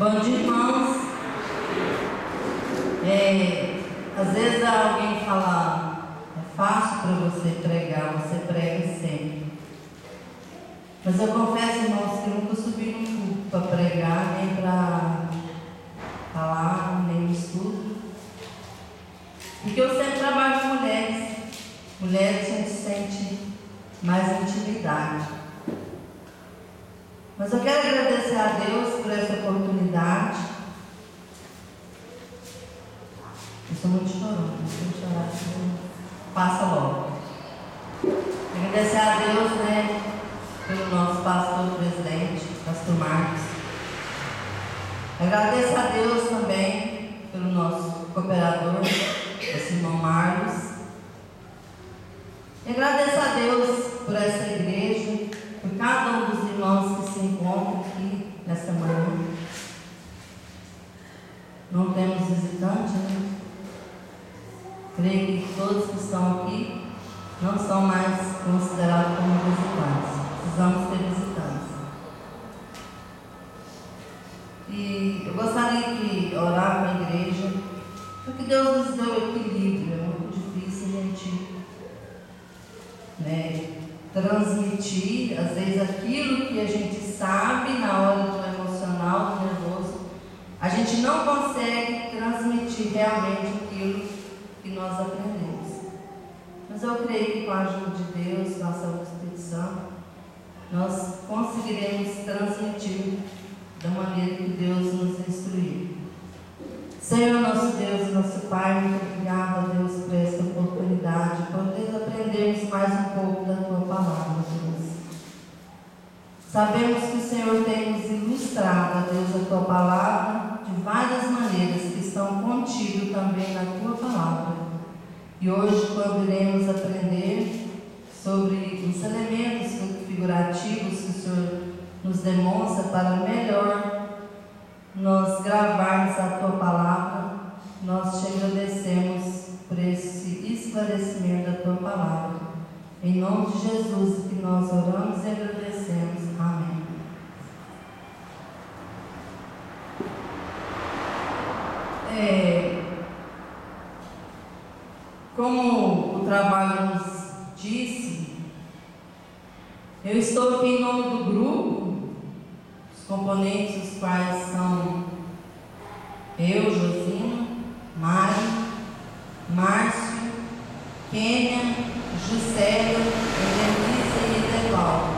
Bom dia, irmãos. Às vezes alguém fala, é fácil para você pregar, você prega sempre. Mas eu confesso, irmãos, que eu nunca subi no púlpito para pregar, nem para falar, nem no estudo. Porque eu sempre trabalho com mulheres. Mulheres a gente sente mais intimidade. Mas eu quero agradecer a Deus por essa oportunidade. Eu sou muito chorona, se eu chorar, passa logo. Agradecer a Deus, pelo nosso pastor presidente, pastor Marcos. Agradecer a Deus também pelo nosso cooperador, esse irmão Marcos. E agradecer a Deus por essa igreja, por cada um dos irmãos que se encontram aqui nesta manhã. Não temos visitantes, Creio que todos que estão aqui não são mais considerados como visitantes. Precisamos ter visitantes. E eu gostaria de orar para a igreja, porque Deus nos deu equilíbrio. É muito difícil a gente transmitir, às vezes, aquilo que a gente sabe na hora do emocional, do nervoso. A gente não consegue transmitir realmente aquilo que nós aprendemos. Mas eu creio que com a ajuda de Deus, com a ação do Espírito Santo, nós conseguiremos transmitir da maneira que Deus nos instruiu. Senhor, nosso Deus e nosso Pai, muito obrigado, Deus, por esta oportunidade, por poder aprendermos mais um pouco da Tua palavra, Deus. Sabemos que o Senhor tem nos ilustrado, Deus, a Tua palavra de várias maneiras que estão contidas também na Tua palavra. E hoje, quando iremos aprender sobre os elementos figurativos que o Senhor nos demonstra para melhor nós gravarmos a Tua palavra, nós te agradecemos por esse esclarecimento da Tua palavra. Em nome de Jesus que nós oramos e agradecemos. Amém. Como o trabalho nos disse, eu estou aqui em nome do grupo. Os componentes, os quais são eu, Josina, Mari, Márcio, Kênia, Juscelia, Denise e Edevaldo.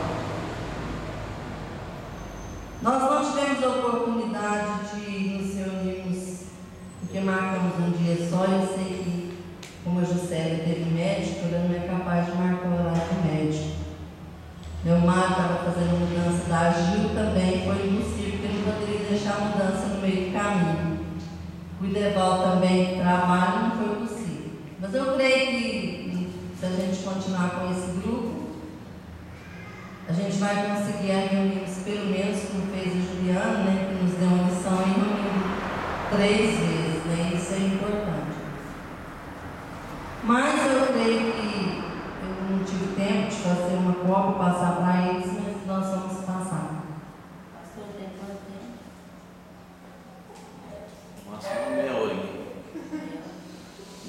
Nós não tivemos a oportunidade de nos reunirmos, porque marcamos um dia só. Eu sei que, como a Juscelia teve médico, ela não é capaz de marcar o horário do médico. Meu marido estava fazendo mudança da Agil também, foi impossível, porque não poderia deixar a mudança no meio do caminho. O Edevaldo também trabalha, não foi possível. Mas eu creio que, se a gente continuar com esse grupo, a gente vai conseguir reunir-nos pelo menos, como fez a Juliana, que nos deu uma missão e reuniu 3 vezes, isso é importante. Mas eu creio que eu não tive tempo de fazer uma cópia, passar para eles, mas nós vamos passar. Pastor, tem quanto tempo? Máximo meia hora.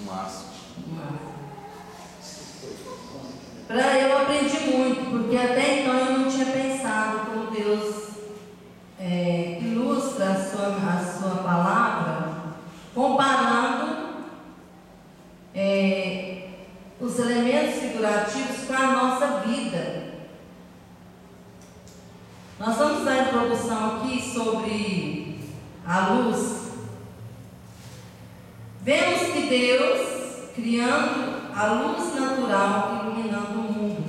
Máximo. Eu aprendi muito, porque até então eu não tinha pensado como Deus ilustra a sua palavra, comparando os elementos figurativos com a nossa vida. Nós vamos dar a introdução aqui sobre a luz. Vemos que Deus, criando a luz natural iluminando o mundo.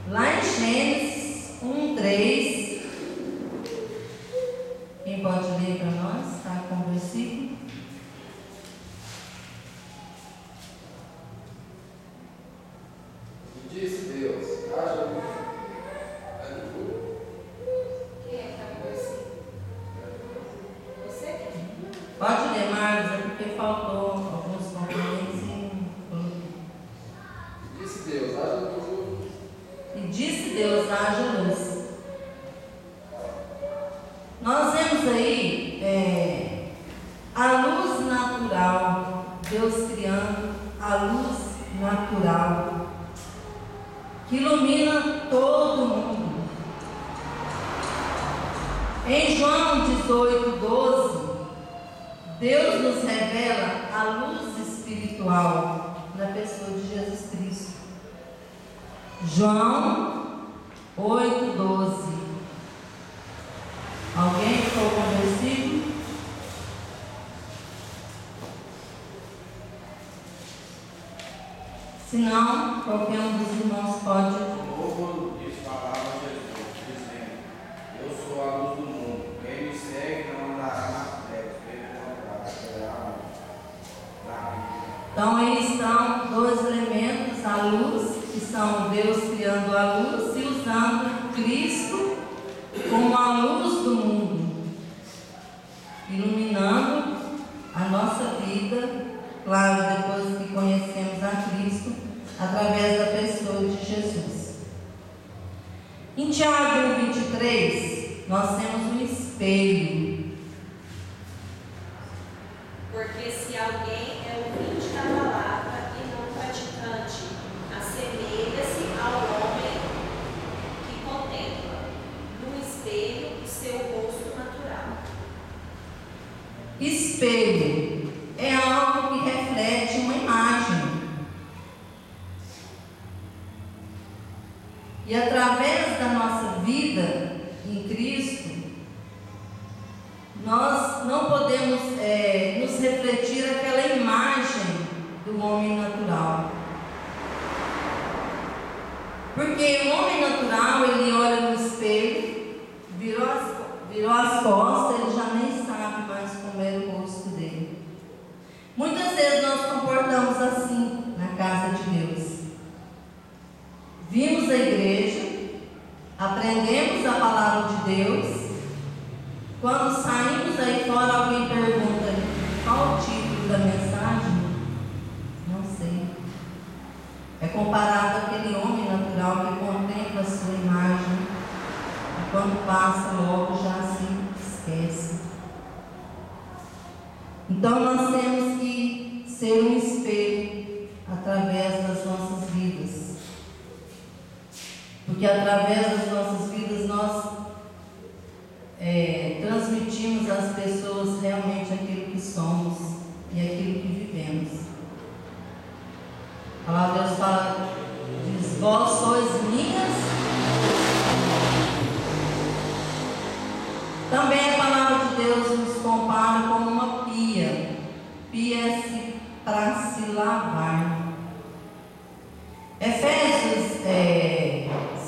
Lá em Gênesis 1:3, quem pode ler para nós? Está com o versículo? Disse Deus, haja luz. Quem é que está com você? Você? Pode ler, Marcos, é porque faltou alguns componentes Disse Deus, haja luz. e disse Deus, haja luz. Nós ilumina todo mundo. Em João 18:12, Deus nos revela a luz espiritual na pessoa de Jesus Cristo. João 8:12. Alguém ficou com o versículo? Se não, qualquer um dos irmãos pode. Novo lhes falava Jesus, dizendo: Eu sou a luz do mundo. Quem me segue não andará nas trevas, pelo contrário, terá a luz da vida. Então aí estão dois elementos, a luz, que são Deus criando a luz e usando Cristo como a luz do mundo, iluminando a nossa vida, claro, depois que conhecemos a Cristo, através da pessoa de Jesus. Em Tiago 1:23, nós temos um espelho. Porque se alguém é ouvinte da palavra e não praticante, assemelha-se ao homem que contempla no espelho o seu rosto natural. Espelho é algo que reflete uma imagem. E através da nossa vida em Cristo, nós não podemos nos refletir aquela imagem do homem natural. Porque o homem natural, ele olha no espelho, virou as costas, ele já nem sabe mais como é o rosto dele. Muitas vezes nós comportamos assim na casa de Deus. Vimos a igreja, aprendemos a palavra de Deus. Quando saímos aí fora, alguém pergunta: qual o título da mensagem? Não sei. É comparado àquele homem natural que contempla a sua imagem e quando passa logo já se esquece. Então nós temos que ser um espelho através das nossas vidas. Porque através das nossas vidas nós transmitimos às pessoas realmente aquilo que somos e aquilo que vivemos. A palavra de Deus fala, diz: vós sois minhas. Também a palavra de Deus nos compara com uma pia. Pia para se lavar. Efésios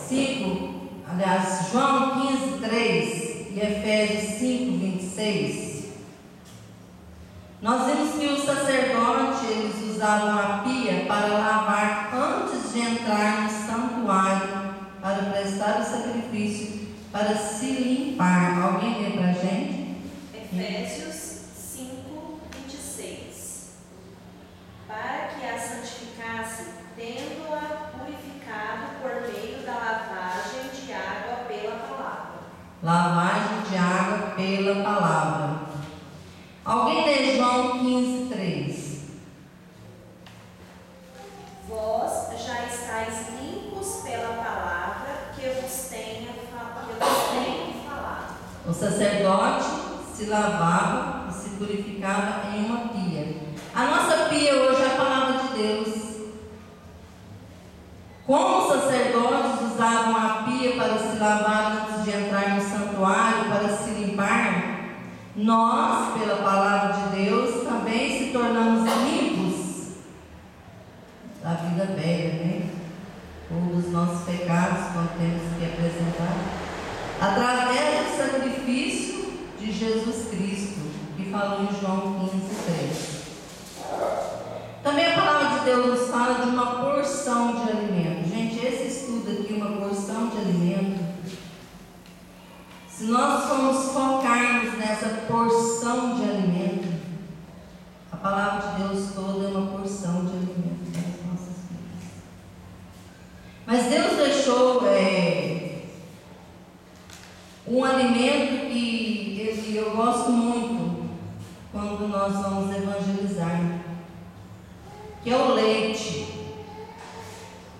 5, aliás, João 15:3 e Efésios 5:26, nós vimos que os sacerdotes, eles usavam a pia para lavar antes de entrar no santuário, para prestar o sacrifício, para se limpar. Alguém lê para a gente? Efésios 5:26. Para que a santificasse, tendo-a purificado por meio da lavagem de água pela palavra. Lavagem de água pela palavra. Alguém lê João 15:3. Vós já estáis limpos pela palavra que eu vos tenho falado. O sacerdote se lavava e se purificava em uma pia. A nossa pia hoje é a palavra de Deus. Como os sacerdotes usavam a pia para se lavar antes de entrar no santuário, para se limpar, nós, pela palavra de Deus, também se tornamos limpos da vida velha, né? Ou dos nossos pecados, quando temos que apresentar, através do sacrifício de Jesus Cristo, que falou em João 15:3. Também a palavra de Deus nos fala de uma porção de alimento. Gente, esse estudo aqui, uma porção de alimento, se nós formos focarmos nessa porção de alimento, a palavra de Deus toda é uma porção de alimento nas nossas vidas. Mas Deus deixou um alimento que eu gosto muito quando nós vamos evangelizar, que é o leite.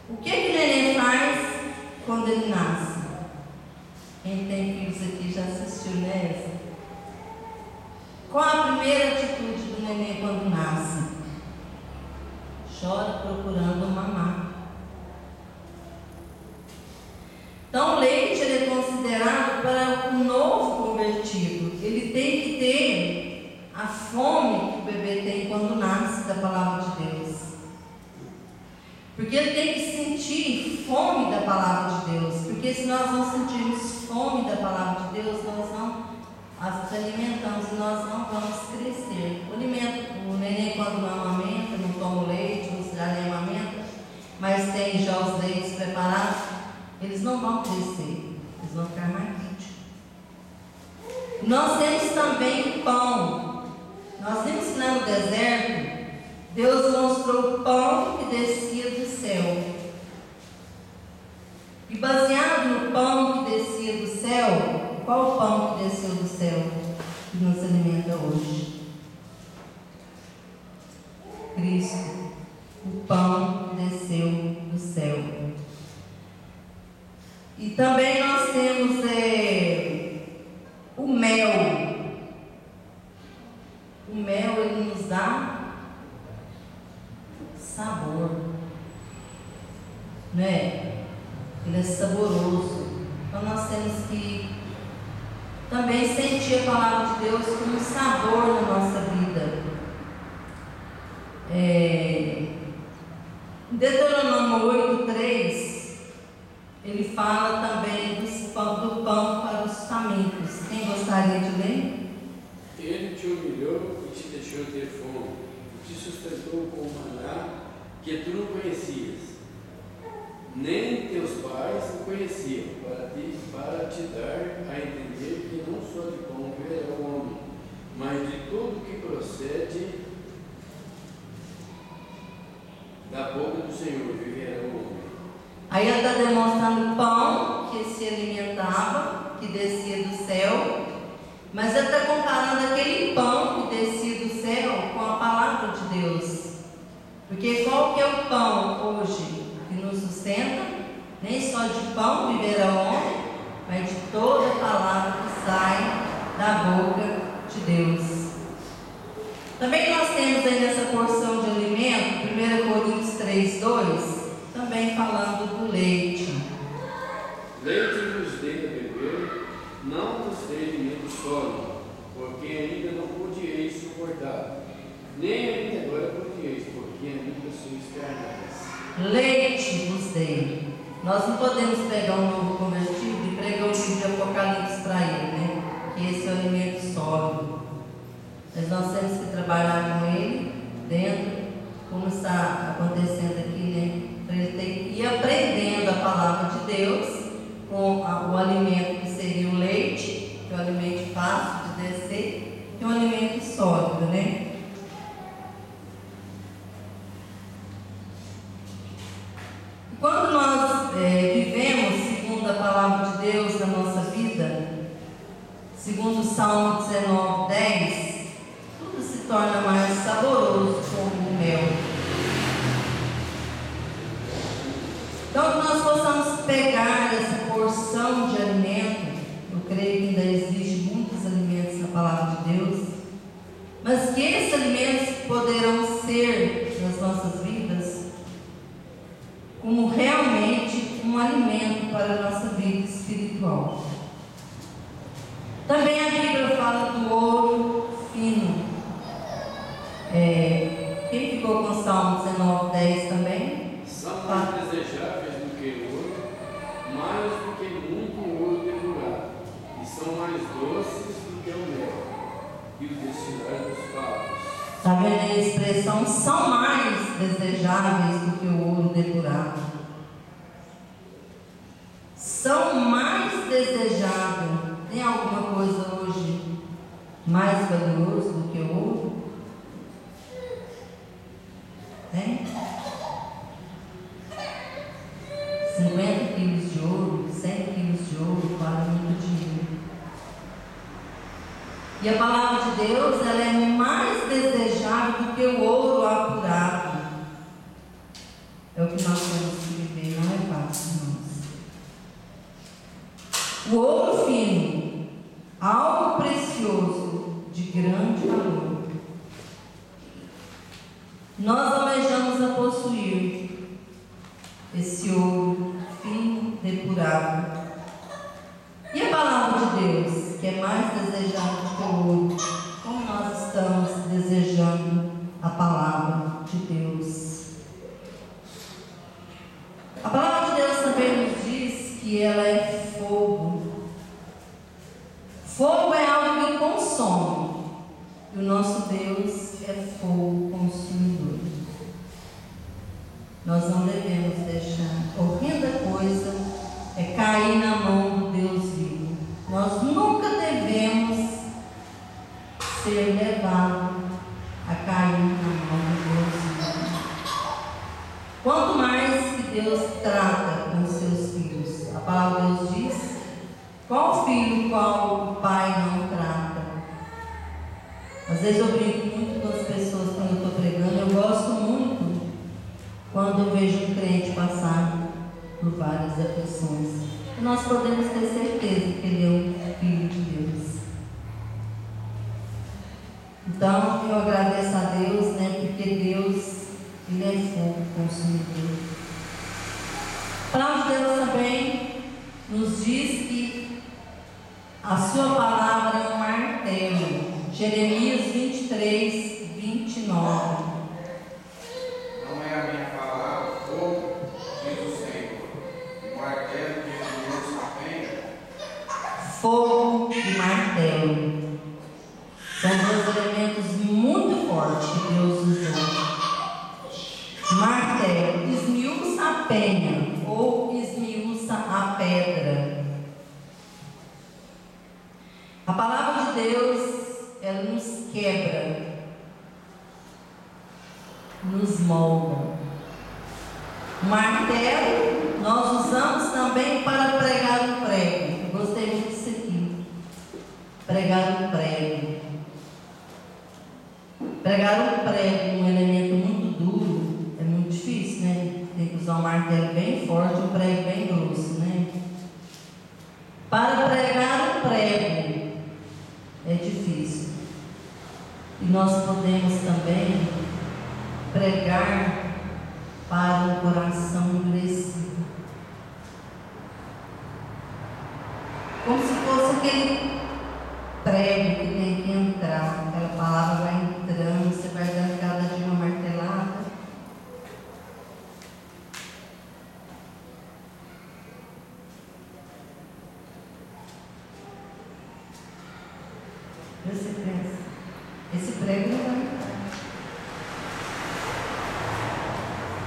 O que Nenê faz quando ele nasce? Quem tem filhos aqui já assistiu nessa? Qual a primeira atitude do neném quando nasce? Chora procurando mamar. Então o leite ele é considerado para o novo convertido. Ele tem que ter a fome que o bebê tem quando nasce da palavra de Deus. Porque ele tem que sentir fome da palavra de Deus. Porque se nós não sentirmos fome da palavra de Deus, nós não as alimentamos e nós não vamos crescer. O neném quando não amamenta, não toma leite, não se dá nem amamenta, mas tem já os leites preparados, eles não vão crescer, eles vão ficar raquíticos. Nós temos também o pão. Nós vimos lá no deserto, Deus mostrou o pão que descia do céu. E baseado no pão que descia do céu, qual o pão que desceu do céu que nos alimenta hoje? Cristo, o pão que desceu do céu. E também nós temos o mel. O mel ele nos dá sabor, né? Ele é saboroso. Então nós temos que também sentir a palavra de Deus como um sabor na nossa vida. Em Deuteronômio 8:3, ele fala também do pão para os famintos. Quem gostaria de ler? Ele te humilhou e te deixou ter fome, e te sustentou com maná que tu não conhecias, nem teus pais o conheciam, para te dar a entender que não só de pão viverá o homem, mas de tudo que procede da boca do Senhor viverá o homem. Aí ele está demonstrando o pão que se alimentava, que descia do céu, mas ele está comparando aquele pão que descia do céu com a palavra de Deus. Porque qual que é o pão hoje que nos sustenta? Nem só de pão viverá o homem, mas de toda a palavra que sai da boca de Deus. Também nós temos aí nessa porção de alimento, 1 Coríntios 3:2, também falando do leite. Leite vos dei a beber, não vos dei alimento sólido, porque ainda não podieis suportar, nem ainda agora podieis, porque ainda sois carnais. Leite vos dei. Nós não podemos pegar um novo convertido e pregar o livro de Apocalipse para ele, né? Que esse é o alimento sólido. Mas nós temos que trabalhar com ele dentro, como está acontecendo aqui, né? Para ele ter que ir aprendendo a palavra de Deus com o alimento que seria o leite, que é o alimento fácil de descer, e o alimento sólido, né? Quando nós vivemos segundo a palavra de Deus na nossa vida, segundo o Salmo 19:10, tudo se torna mais saboroso como o mel. Então, que nós possamos pegar essa porção de alimento, eu creio que ainda existem muitos alimentos na palavra de Deus, mas que esses alimentos poderão ser nas nossas vidas como realmente um alimento para a nossa vida espiritual. Também a Bíblia fala do ouro fino. Quem ficou com o Salmo 19:10 também? São mais desejáveis do que ouro, mais do que muito ouro depurado, e são mais doces do que o mel, e o destilar dos favos. Está vendo a expressão? São mais desejáveis do que o ouro depurado. São mais desejáveis. Tem alguma coisa hoje mais valioso do que o ouro? Tem? 50 quilos de ouro, 100 quilos de ouro, vale muito dinheiro. E a palavra de Deus, ela é mais desejável do que o ouro apurado. É o que nós temos que viver, não é fácil, irmãos. nós almejamos a possuir esse ouro fino, depurado. E a palavra de Deus, que é mais desejada do que o ouro, como nós estamos desejando a palavra de Deus? A palavra de Deus também nos diz que ela é fogo. Fogo é algo que consome. E o nosso Deus é fogo consumidor. Nós não devemos deixar. Horrenda coisa é cair na mão do Deus vivo. Nós nunca devemos ser levados a cair na mão do Deus vivo. Quanto mais que Deus trata com seus filhos. A palavra de Deus diz: qual filho, qual o pai não trata? Às vezes eu brinco muito com as pessoas quando eu estou pregando. Eu gosto muito quando eu vejo um crente passar por várias aflições. E nós podemos ter certeza que ele é um filho de Deus. Então eu agradeço a Deus, porque Deus, Ele é fogo consumidor. A palavra de Deus também nos diz que a sua palavra é um martelo. Jeremias 23, 29. Não é a minha palavra, fogo, diz o Senhor, e martelo que esmiuça a penha. Fogo e martelo são dois elementos muito fortes que Deus usou. Martelo esmiuça a penha ou esmiuça a pedra. A palavra de Deus, ela nos quebra, nos molda. O martelo nós usamos também para pregar o prego. Eu gostei muito disso aqui. Pregar o prego. Pregar o prego, um elemento muito duro, é muito difícil, né? Tem que usar um martelo bem forte, um prego bem grosso, né? Para pregar o prego é difícil. E nós podemos também pregar para um coração endurecido. Como se fosse aquele prego que tem que entrar. Aquela palavra vai entrando, você vai dando cada dia uma martelada. Você pensa, esse prego não vai entrar.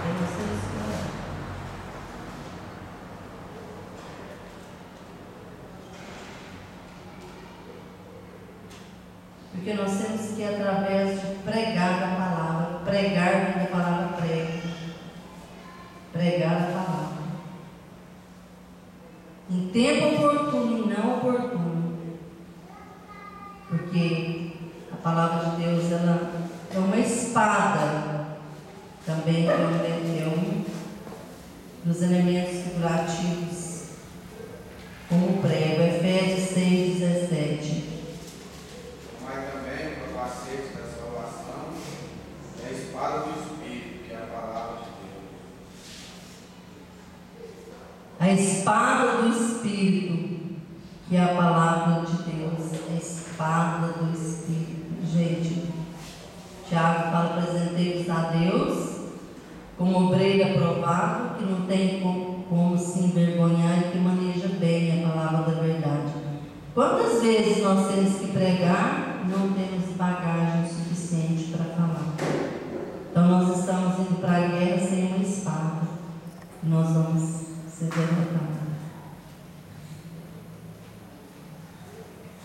É você escolher. Porque nós temos que, através de pregar a palavra, pregar a palavra prego, pregar a palavra. Em tempo oportuno e não oportuno. Porque a palavra de Deus, ela é uma espada, também é um dos elementos figurativos, como o prego. Efésios 6,17. Mas também o capacete da salvação é a espada do Espírito, que é a palavra de Deus. A espada do Espírito, que é a palavra de Deus. A espada do Espírito. Gente, Tiago fala: apresentei-vos a Deus como obreiro aprovado, que não tem como se envergonhar e que maneja bem a palavra da verdade. Quantas vezes nós temos que pregar e não temos bagagem suficiente para falar? Então nós estamos indo para a guerra sem uma espada. Nós vamos ser derrotados.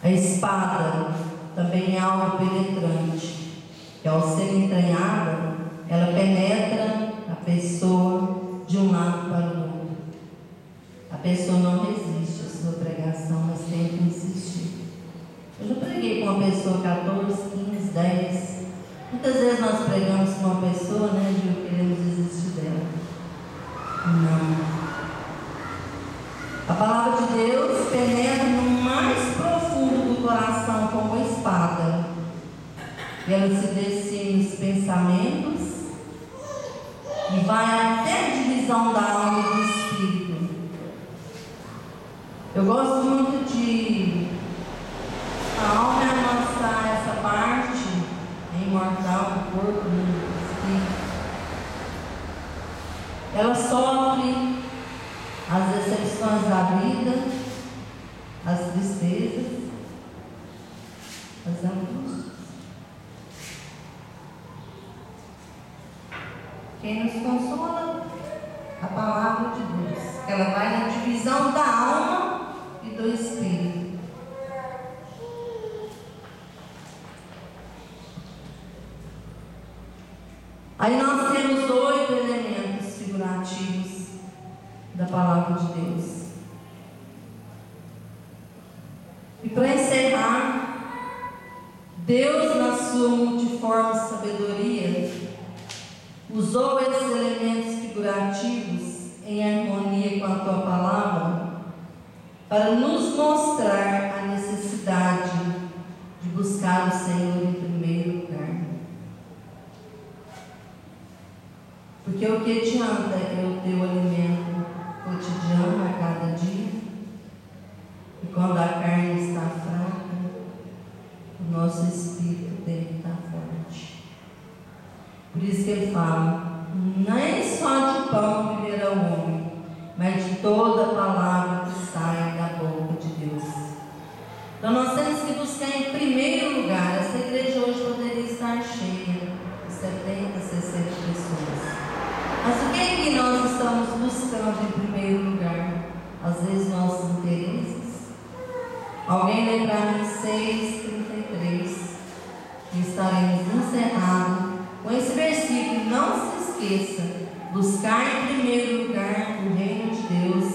A espada também é algo penetrante, que ao ser entranhada, ela penetra a pessoa de um lado para o outro. A pessoa não resiste à sua pregação, mas tem que insistir. Eu já preguei com uma pessoa 14, 15, 10. Muitas vezes nós pregamos com uma pessoa, e queremos desistir dela. Não. A palavra de Deus penetra no mais profundo do coração como uma espada. E ela se destina nos pensamentos vai até a divisão da alma e do espírito. Eu gosto muito de... A alma é a nossa, essa parte imortal do corpo, do espírito. Ela sofre as decepções da vida, as tristezas, as angústias. Quem nos consola? A palavra de Deus. Ela vai na divisão da alma e do espírito. Aí nós temos 8 elementos figurativos da palavra de Deus. E para encerrar, Deus, na sua multiforme sabedoria, usou esses elementos figurativos em harmonia com a tua palavra para nos mostrar a necessidade de buscar o Senhor em primeiro lugar. Porque o que adianta é o teu alimento cotidiano a cada dia? E quando a carne está fraca, o nosso espírito tem que estar forte. Por isso que ele fala: nem só de pão viverá o homem, mas de toda palavra que sai da boca de Deus. Então nós temos que buscar em primeiro lugar. Essa igreja hoje poderia estar cheia de 70, 60 pessoas. Mas o que é que nós estamos buscando em primeiro lugar? Às vezes nossos interesses. Alguém lê para mim 6:33 e estaremos encerrados com esse versículo. Não se esqueça: buscar em primeiro lugar o reino de Deus,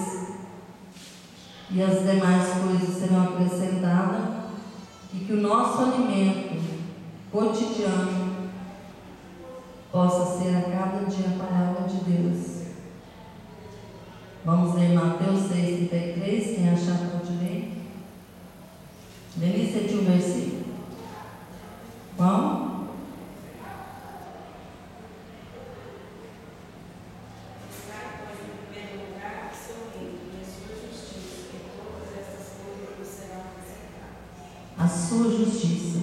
e as demais coisas serão acrescentadas, e que o nosso alimento cotidiano possa ser a cada dia a palavra de Deus. Vamos ler Mateus 6:33. Quem achar pode ler. Denise, tinha um versículo. Qual? A sua justiça.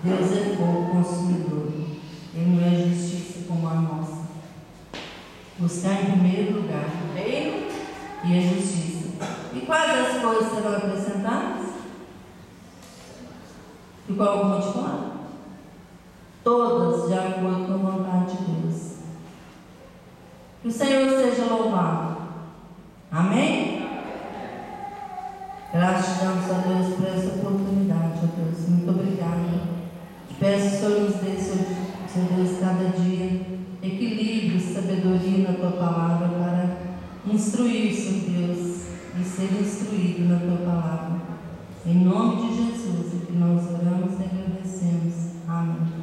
Deus é fogo consumidor. Ele não é justiça como a nossa. Buscar em primeiro lugar o reino e a justiça. E quais as coisas serão acrescentadas? Ficou alguma de fora? Todas de acordo com a vontade de Deus. Que o Senhor seja louvado. Amém? Gratidamos a Deus por essa oportunidade, ó Deus. Muito obrigada. Te peço, Senhor, nos dê, Senhor Deus, cada dia equilíbrio, sabedoria na tua palavra para instruir, Senhor Deus, e ser instruído na tua palavra. Em nome de Jesus, é que nós oramos e agradecemos. Amém.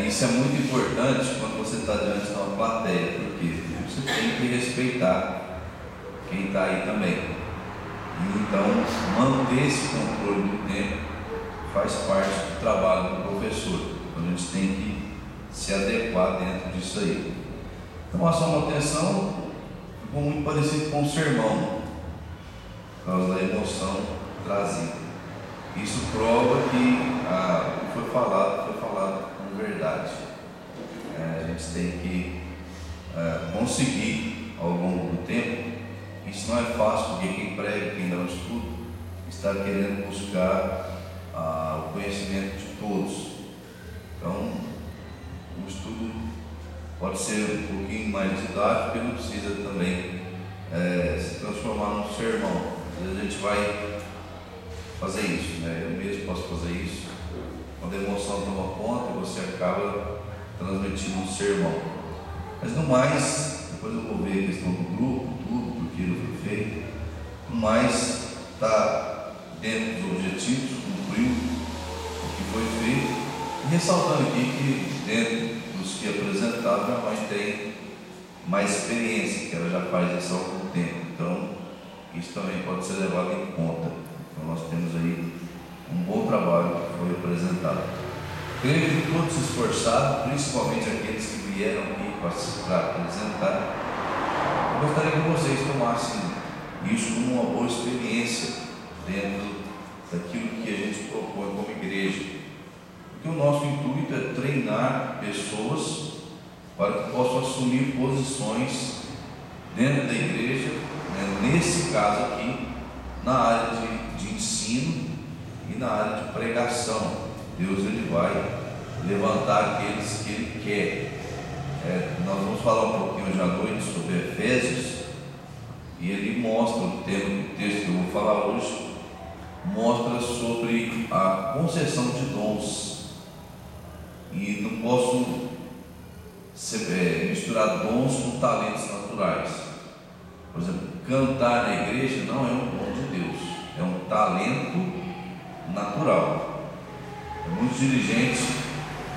Isso é muito importante quando você está diante de uma plateia, porque você tem que respeitar quem está aí também. E então, manter esse controle do tempo faz parte do trabalho do professor. Então a gente tem que se adequar dentro disso aí. Então a sua atenção ficou muito parecido com o sermão, por causa da emoção trazida. Isso prova que o que foi falado com verdade. A gente tem que conseguir ao longo do tempo. Isso não é fácil, porque quem prega, quem dá um estudo, está querendo buscar o conhecimento de todos. Então, o estudo pode ser um pouquinho mais didático, porque não precisa também se transformar num sermão. Às vezes a gente vai fazer isso, né? Eu mesmo posso fazer isso. Quando a emoção toma conta, você acaba transmitindo um sermão. Mas no mais, depois eu vou ver a questão do grupo, tudo, porque ele foi feito. No mais, está dentro dos objetivos, cumpriu o que foi feito. E ressaltando aqui que dentro dos que apresentaram, minha mãe tem mais experiência, que ela já faz isso há algum tempo. Então, isso também pode ser levado em conta. Então, nós temos aí um bom trabalho que foi apresentado. Creio que todos se esforçaram, principalmente aqueles que vieram aqui para apresentar. Eu gostaria que vocês tomassem isso como uma boa experiência dentro daquilo que a gente propõe como igreja. Porque o nosso intuito é treinar pessoas para que possam assumir posições dentro da igreja, né, nesse caso aqui, na área de ensino e na área de pregação. Deus ele vai levantar aqueles que Ele quer. Nós vamos falar um pouquinho hoje à noite sobre Efésios, e ele mostra o texto que eu vou falar hoje, mostra sobre a concessão de dons. E não posso misturar dons com talentos naturais. Por exemplo, cantar na igreja não é um dom de Deus, é um talento natural. Muitos dirigentes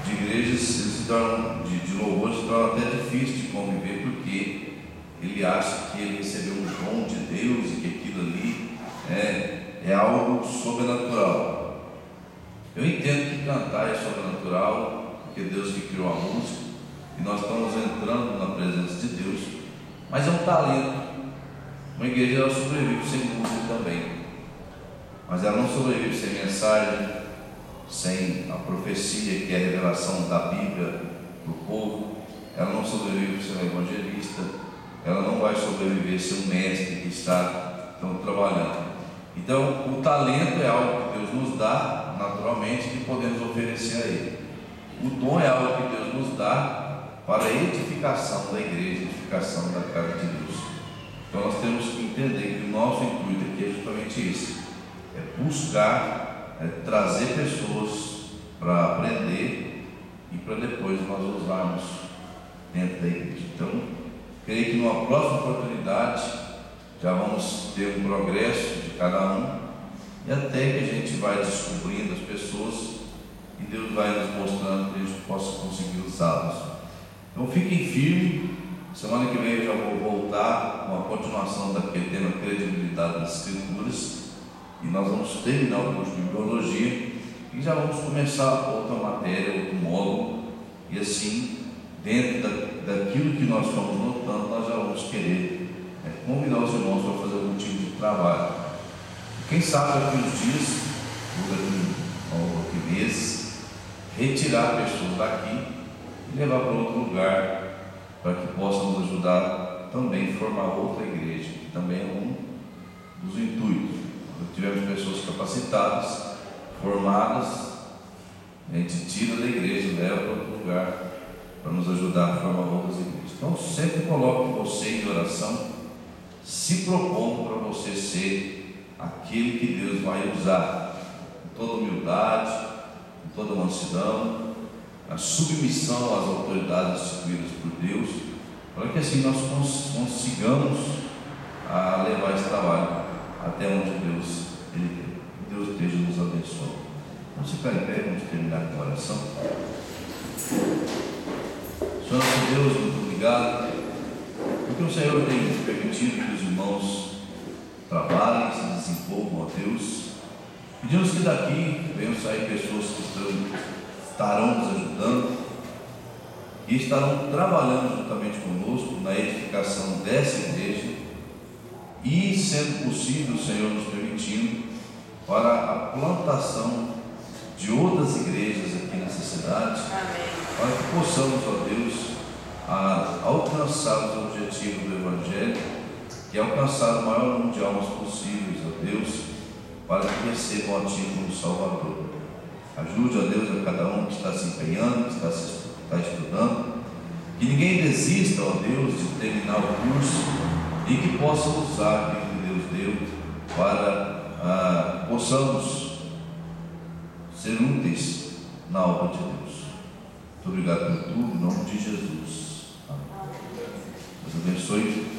de igrejas se tornam, de louvor, se tornam até difícil de conviver, porque ele acha que ele recebeu um dom de Deus e que aquilo ali é algo sobrenatural. Eu entendo que cantar é sobrenatural, porque Deus que criou a música, e nós estamos entrando na presença de Deus, mas é um talento. Uma igreja ela sobrevive sem música também, mas ela não sobrevive sem mensagem, sem a profecia, que é a revelação da Bíblia para o povo. Ela não sobrevive sem um evangelista, ela não vai sobreviver sem um mestre que está trabalhando. Então, o talento é algo que Deus nos dá naturalmente, que podemos oferecer a Ele. O dom é algo que Deus nos dá para a edificação da igreja, edificação da casa de Deus. Então, nós temos que entender que o nosso intuito aqui é justamente esse: é buscar trazer pessoas para aprender e para depois nós usarmos dentro da igreja. Então, creio que numa próxima oportunidade já vamos ter um progresso de cada um, e até que a gente vai descobrindo as pessoas e Deus vai nos mostrando que a gente possa conseguir usá-los. Então fiquem firmes. Semana que vem eu já vou voltar com a continuação daquele tema credibilidade das Escrituras, e nós vamos terminar o curso de biologia e já vamos começar outra matéria, outro módulo, e assim, dentro daquilo que nós estamos notando, nós já vamos querer convidar os irmãos para fazer algum tipo de trabalho. Quem sabe daqui uns dias, ou daqui meses, retirar pessoas daqui e levar para outro lugar, para que possam nos ajudar também a formar outra igreja, que também é um dos intuitos. Tivemos pessoas capacitadas, formadas, a gente tira da igreja e leva para outro lugar para nos ajudar a formar outras igrejas. Então sempre coloque você em oração, se propondo para você ser aquele que Deus vai usar, com toda humildade, com toda mansidão, a submissão às autoridades instituídas por Deus, para que assim nós consigamos levar esse trabalho até onde Deus esteja nos abençoando. Vamos ficar em pé, vamos terminar com a oração. Senhor nosso Deus, muito obrigado, porque o Senhor tem permitido que os irmãos trabalhem, se desenvolvam, ó Deus, Pedimos que daqui venham sair pessoas que estarão nos ajudando e estarão trabalhando juntamente conosco na edificação dessa igreja e, sendo possível, o Senhor nos permitindo, para a plantação de outras igrejas aqui nessa cidade. Amém. Para que possamos, ó Deus, alcançar os objetivos do Evangelho, que é alcançar o maior número de almas possíveis, ó Deus, para que recebam a Ti como Salvador. Ajude, ó Deus, a cada um que está se empenhando, que está estudando, que ninguém desista, ó Deus, de terminar o curso e que possa usar aquilo que Deus deu para possamos ser úteis na obra de Deus. Muito obrigado por tudo, em nome de Jesus. Amém. Deus abençoe.